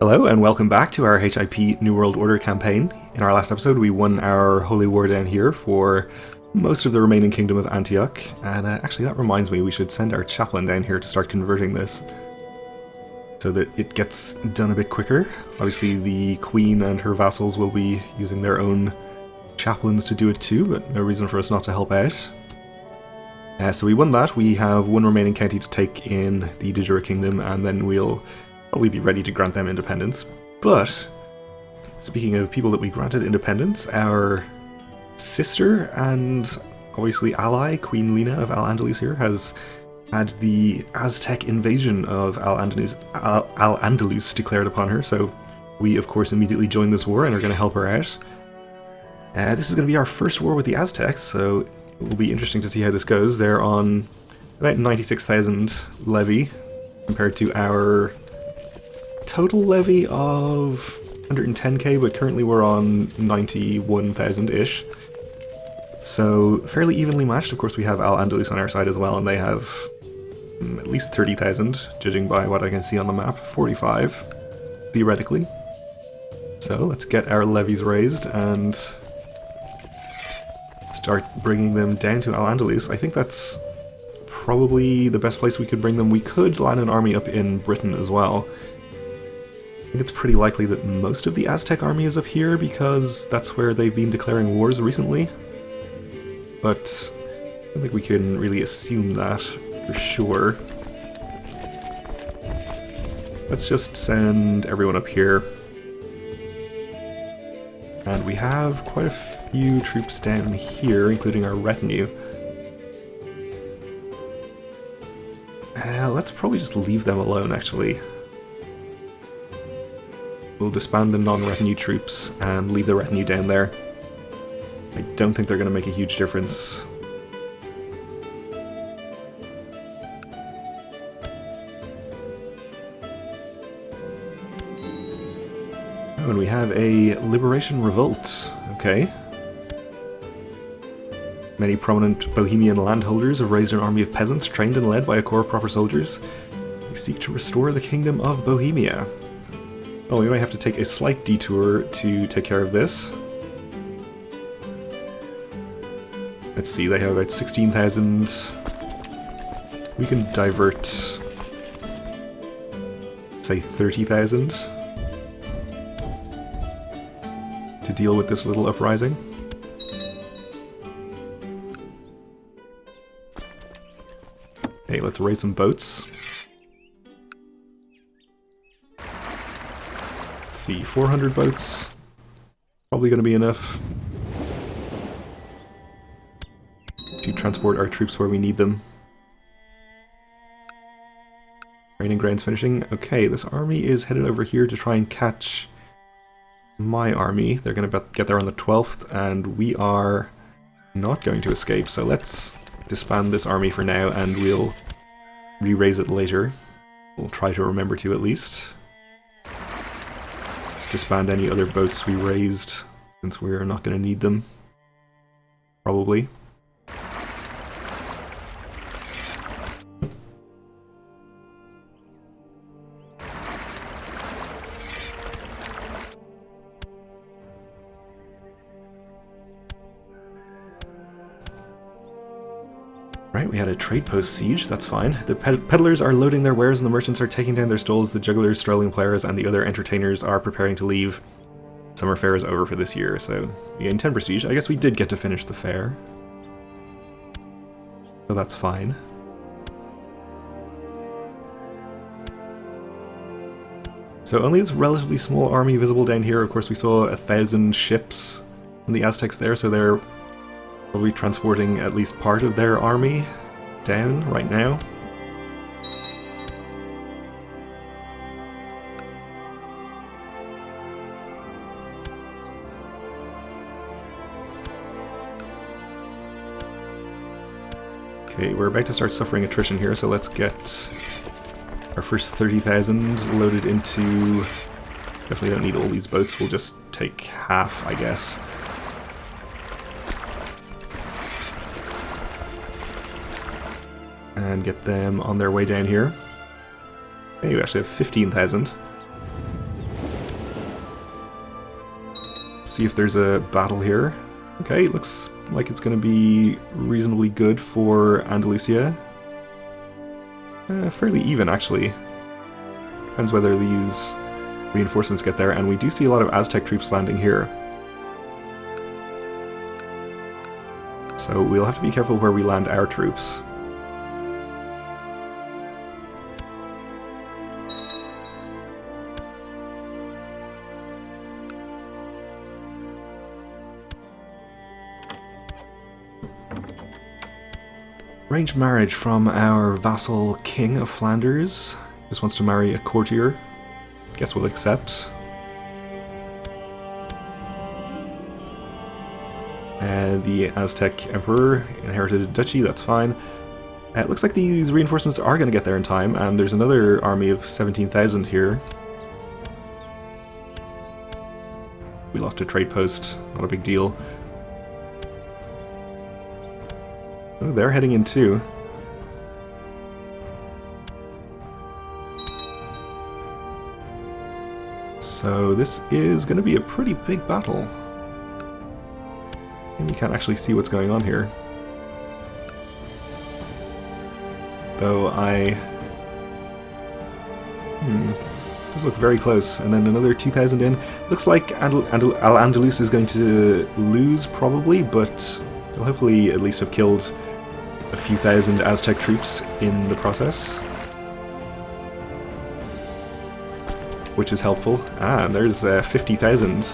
Hello and welcome back to our HIP New World Order campaign. In our last episode we won our Holy War down here for most of the remaining Kingdom of Antioch, and actually that reminds me we should send our chaplain down here to start converting this so that it gets done a bit quicker. Obviously the Queen and her vassals will be using their own chaplains to do it too, but no reason for us not to help out. So we won that. We have one remaining county to take in the de jure kingdom, and then we'll probably be ready to grant them independence. But speaking of people that we granted independence, our sister and obviously ally, Queen Lena of Al-Andalus here, has had the Aztec invasion of Al-Andalus declared upon her, so we of course immediately joined this war and are going to help her out. This is going to be our first war with the Aztecs, so it will be interesting to see how this goes. They're on about 96,000 levy compared to our total levy of 110k, but currently we're on 91,000-ish. So fairly evenly matched. Of course we have Al-Andalus on our side as well, and they have at least 30,000, judging by what I can see on the map. 45, theoretically. So let's get our levies raised and start bringing them down to Al-Andalus. I think that's probably the best place we could bring them. We could land an army up in Britain as well. I think it's pretty likely that most of the Aztec army is up here because that's where they've been declaring wars recently. But I don't think we can really assume that for sure. Let's just send everyone up here. And we have quite a few troops down here, including our retinue. Let's probably just leave them alone, actually. We'll disband the non-retinue troops and leave the retinue down there. I don't think they're going to make a huge difference. Oh, and we have a liberation revolt. Okay. Many prominent Bohemian landholders have raised an army of peasants trained and led by a corps of proper soldiers. They seek to restore the Kingdom of Bohemia. Oh, we might have to take a slight detour to take care of this. Let's see, they have about 16,000. We can divert, say, 30,000 to deal with this little uprising. Okay, let's raise some boats. See, 400 boats, probably going to be enough to transport our troops where we need them. Training grounds finishing. Okay, this army is headed over here to try and catch my army. They're going to get there on the 12th, and we are not going to escape, so let's disband this army for now, and we'll re-raise it later. We'll try to remember to, at least. Disband any other boats we raised, since we're not going to need them. Probably. Right, we had a trade post siege, that's fine. The peddlers are loading their wares and the merchants are taking down their stalls. The jugglers, strolling players, and the other entertainers are preparing to leave. Summer fair is over for this year, so we gained 10 prestige. I guess we did get to finish the fair. So that's fine. So only this relatively small army visible down here. Of course we saw 1,000 ships from the Aztecs there, so they're probably transporting at least part of their army down right now. Okay, we're about to start suffering attrition here, so let's get our first 30,000 loaded into... Definitely don't need all these boats, we'll just take half, I guess. And get them on their way down here. Okay, we actually have 15,000. see if there's a battle here. Okay, looks like it's going to be reasonably good for Andalusia. Fairly even, actually. Depends whether these reinforcements get there, and we do see a lot of Aztec troops landing here. So we'll have to be careful where we land our troops. Arranged marriage from our vassal king of Flanders. Just wants to marry a courtier. Guess we'll accept. The Aztec emperor inherited a duchy, that's fine. It looks like these reinforcements are going to get there in time, and there's another army of 17,000 here. We lost a trade post, not a big deal. Oh, they're heading in too. So this is going to be a pretty big battle. And we can't actually see what's going on here. Though does look very close. And then another 2,000 in. Looks like Al-Andalus is going to lose probably, but they'll hopefully at least have killed a few thousand Aztec troops in the process. Which is helpful. Ah, and there's 50,000,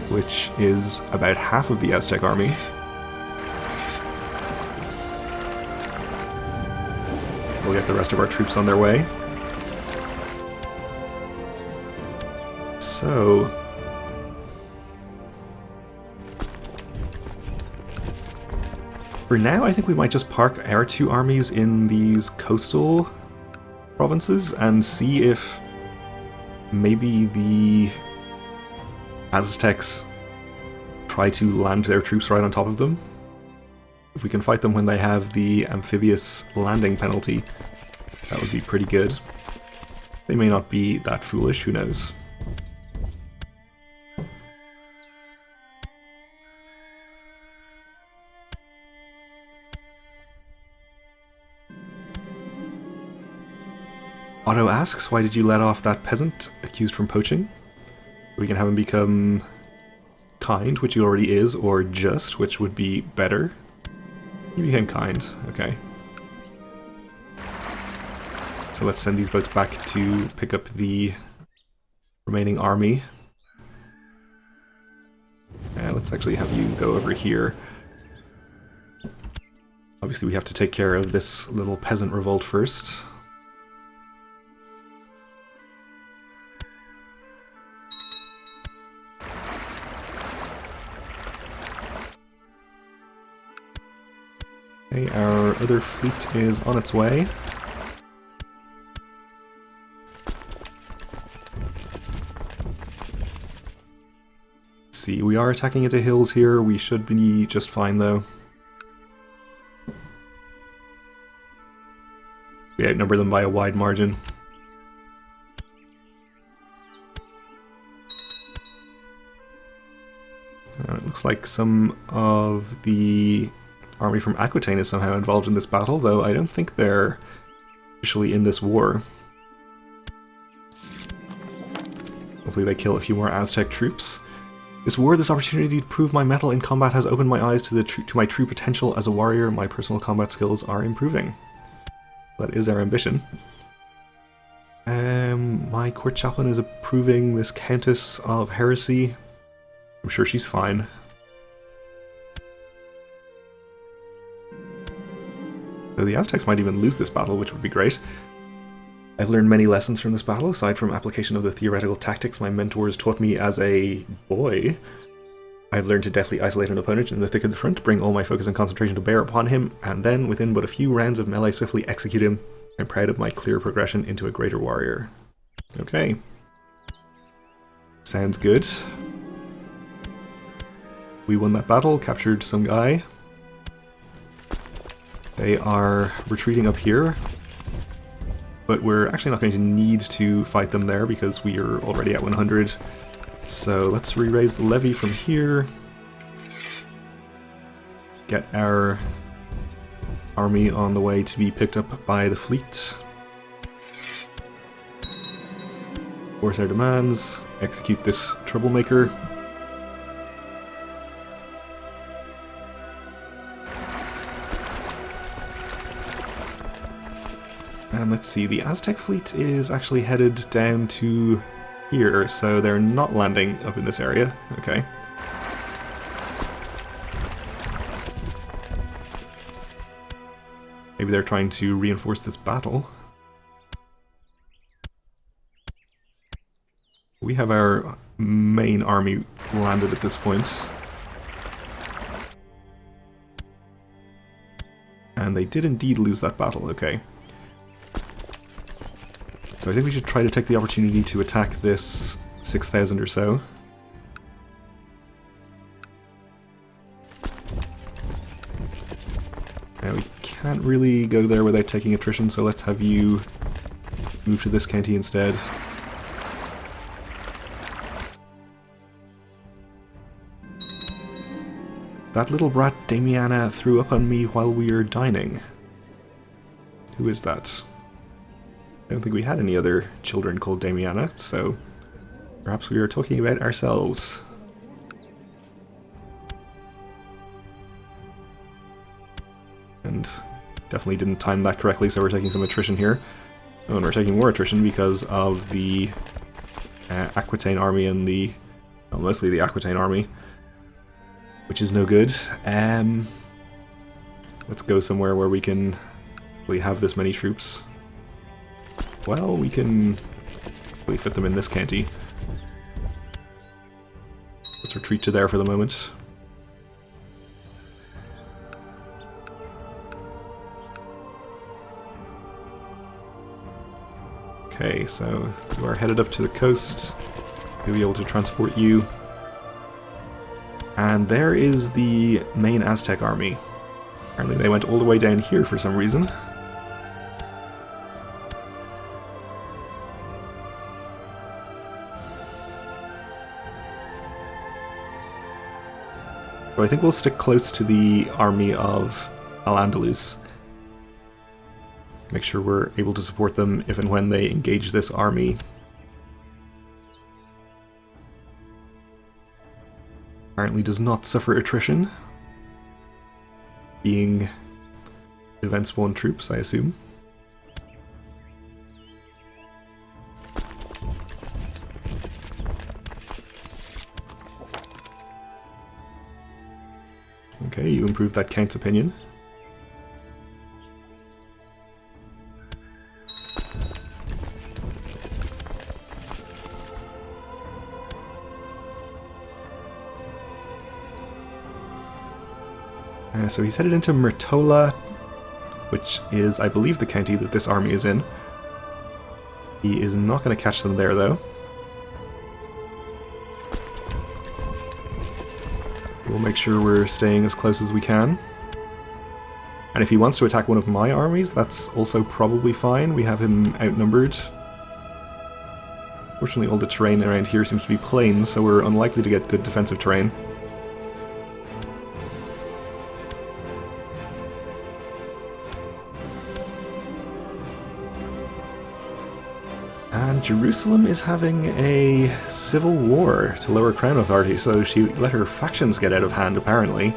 which is about half of the Aztec army. We'll get the rest of our troops on their way. So for now, I think we might just park our two armies in these coastal provinces and see if maybe the Aztecs try to land their troops right on top of them. If we can fight them when they have the amphibious landing penalty, that would be pretty good. They may not be that foolish, who knows. Otto asks, why did you let off that peasant accused from poaching? We can have him become kind, which he already is, or just, which would be better. He became kind, okay. So let's send these boats back to pick up the remaining army. Let's actually have you go over here. Obviously we have to take care of this little peasant revolt first. Okay, our other fleet is on its way. Let's see, we are attacking into hills here. We should be just fine though. We outnumber them by a wide margin. It looks like some of the army from Aquitaine is somehow involved in this battle, though I don't think they're officially in this war. Hopefully they kill a few more Aztec troops. This war, this opportunity to prove my mettle in combat has opened my eyes to my true potential as a warrior. My personal combat skills are improving. That is our ambition. My court chaplain is approving this Countess of Heresy. I'm sure she's fine. So the Aztecs might even lose this battle, which would be great. I've learned many lessons from this battle, aside from application of the theoretical tactics my mentors taught me as a boy. I've learned to deftly isolate an opponent in the thick of the front, bring all my focus and concentration to bear upon him, and then, within but a few rounds of melee, swiftly execute him. I'm proud of my clear progression into a greater warrior. Okay. Sounds good. We won that battle, captured some guy. They are retreating up here, but we're actually not going to need to fight them there because we are already at 100. So let's re-raise the levy from here. Get our army on the way to be picked up by the fleet. Force our demands. Execute this troublemaker. And let's see, the Aztec fleet is actually headed down to here, so they're not landing up in this area. Okay. Maybe they're trying to reinforce this battle. We have our main army landed at this point. And they did indeed lose that battle, okay. So I think we should try to take the opportunity to attack this 6,000 or so. Now we can't really go there without taking attrition, so let's have you move to this county instead. That little brat Damiana threw up on me while we were dining. Who is that? I don't think we had any other children called Damiana, so perhaps we were talking about ourselves. And definitely didn't time that correctly, so we're taking some attrition here. Oh, and we're taking more attrition because of the Aquitaine army and the... well, mostly the Aquitaine army, which is no good. Let's go somewhere where we can really have this many troops. Well, we can really fit them in this county. Let's retreat to there for the moment. Okay, so you are headed up to the coast. We'll be able to transport you. And there is the main Aztec army. Apparently they went all the way down here for some reason. So I think we'll stick close to the army of Al-Andalus. Make sure we're able to support them if and when they engage this army. Apparently does not suffer attrition. Being event spawn troops, I assume. Okay, you improved that count's opinion. So he's headed into Myrtola, which is, I believe, the county that this army is in. He is not going to catch them there, though. We'll make sure we're staying as close as we can. And if he wants to attack one of my armies, that's also probably fine. We have him outnumbered. Fortunately, all the terrain around here seems to be plains, so we're unlikely to get good defensive terrain. And Jerusalem is having a civil war to lower crown authority, so she let her factions get out of hand, apparently.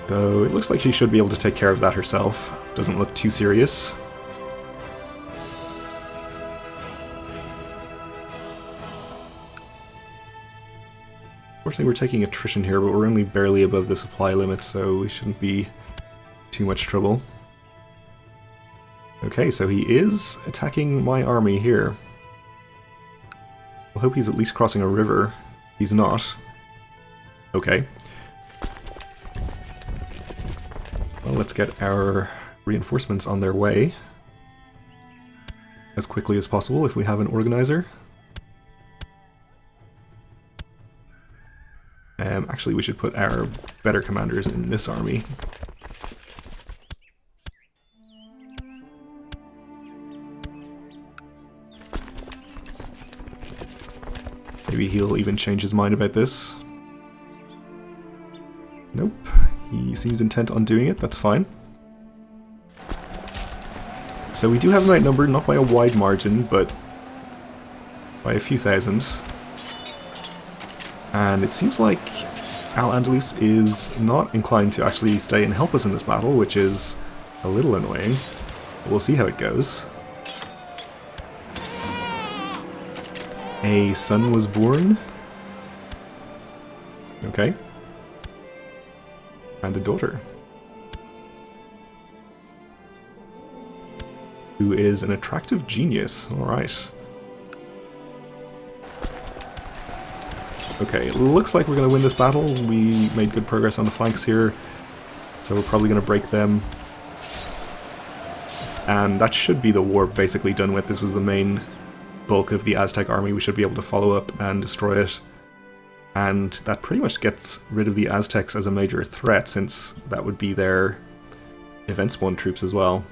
Though it looks like she should be able to take care of that herself. Doesn't look too serious. Unfortunately, we're taking attrition here, but we're only barely above the supply limit, so we shouldn't be too much trouble. Okay, so he is attacking my army here. I hope he's at least crossing a river. He's not. Okay. Well, let's get our reinforcements on their way as quickly as possible if we have an organizer. Actually, we should put our better commanders in this army. Maybe he'll even change his mind about this. Nope. He seems intent on doing it, that's fine. So we do have him outnumbered, not by a wide margin, but by a few thousand. And it seems like Al-Andalus is not inclined to actually stay and help us in this battle, which is a little annoying. We'll see how it goes. A son was born. Okay. And a daughter. Who is an attractive genius. Alright. Okay, it looks like we're going to win this battle. We made good progress on the flanks here, so we're probably going to break them. And that should be the war basically done with. This was the main bulk of the Aztec army. We should be able to follow up and destroy it. And that pretty much gets rid of the Aztecs as a major threat, since that would be their event spawn troops as well.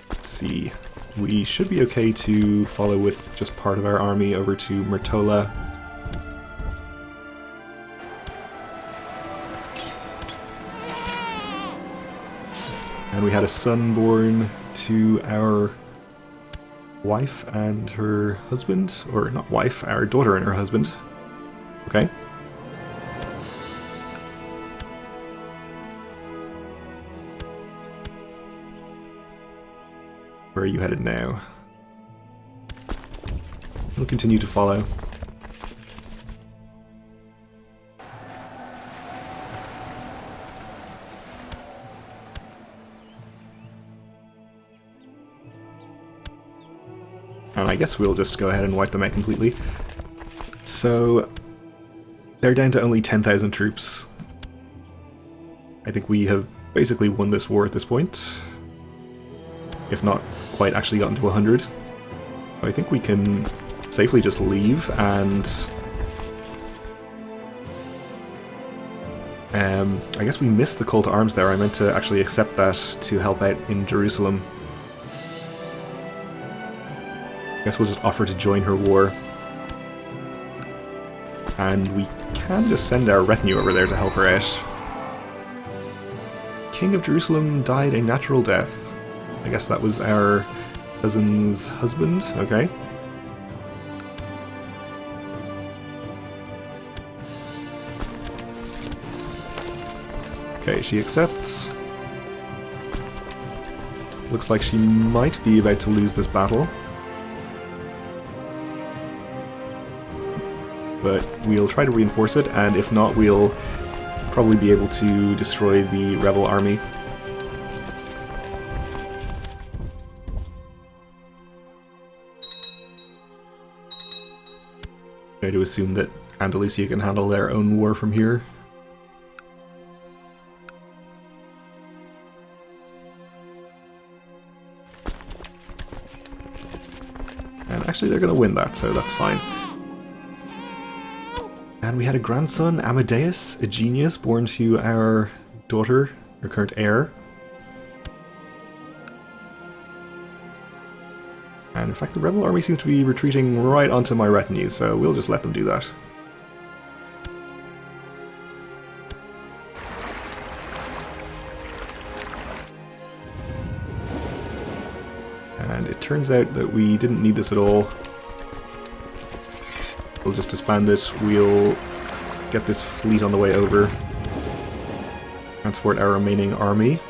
Let's see. We should be okay to follow with just part of our army over to Myrtola. And we had a son born to our wife and her husband, or not wife, our daughter and her husband. Okay. Where are you headed now? We'll continue to follow. And I guess we'll just go ahead and wipe them out completely. So they're down to only 10,000 troops. I think we have basically won this war at this point. If not quite actually gotten to 100. I think we can safely just leave and I guess we missed the call to arms there. I meant to actually accept that to help out in Jerusalem. I guess we'll just offer to join her war. And we can just send our retinue over there to help her out. King of Jerusalem died a natural death. I guess that was our cousin's husband. Okay. Okay, she accepts. Looks like she might be about to lose this battle. But we'll try to reinforce it, and if not, we'll probably be able to destroy the rebel army. I to assume that Andalusia can handle their own war from here. And actually they're going to win that, so that's fine. And we had a grandson, Amadeus, a genius, born to our daughter, our current heir. And in fact, the rebel army seems to be retreating right onto my retinue, so we'll just let them do that. And it turns out that we didn't need this at all. We'll just disband it. We'll get this fleet on the way over. Transport our remaining army.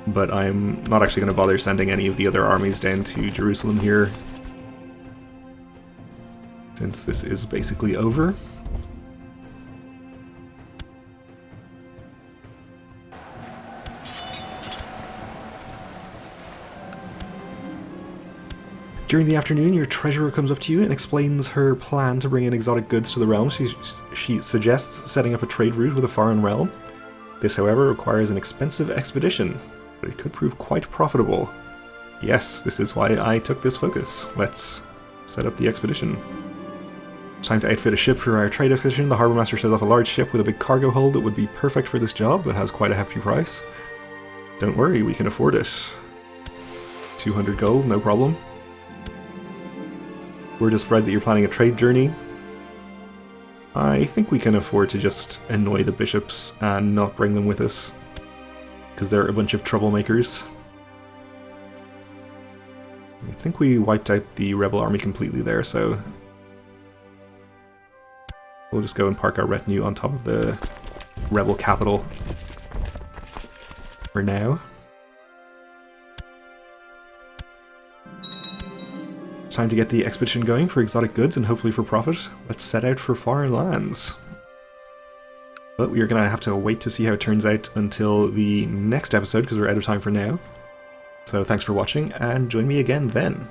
But I'm not actually going to bother sending any of the other armies down to Jerusalem here, since this is basically over. During the afternoon, your treasurer comes up to you and explains her plan to bring in exotic goods to the realm. She suggests setting up a trade route with a foreign realm. This, however, requires an expensive expedition, but it could prove quite profitable. Yes, this is why I took this focus. Let's set up the expedition. It's time to outfit a ship for our trade expedition. The harbour master shows off a large ship with a big cargo hold that would be perfect for this job, but has quite a hefty price. Don't worry, we can afford it. 200 gold, no problem. We're just right that you're planning a trade journey. I think we can afford to just annoy the bishops and not bring them with us, because they're a bunch of troublemakers. I think we wiped out the rebel army completely there, so we'll just go and park our retinue on top of the rebel capital for now. Time to get the expedition going for exotic goods and hopefully for profit. Let's set out for foreign lands. But we are going to have to wait to see how it turns out until the next episode because we're out of time for now. So thanks for watching and join me again then.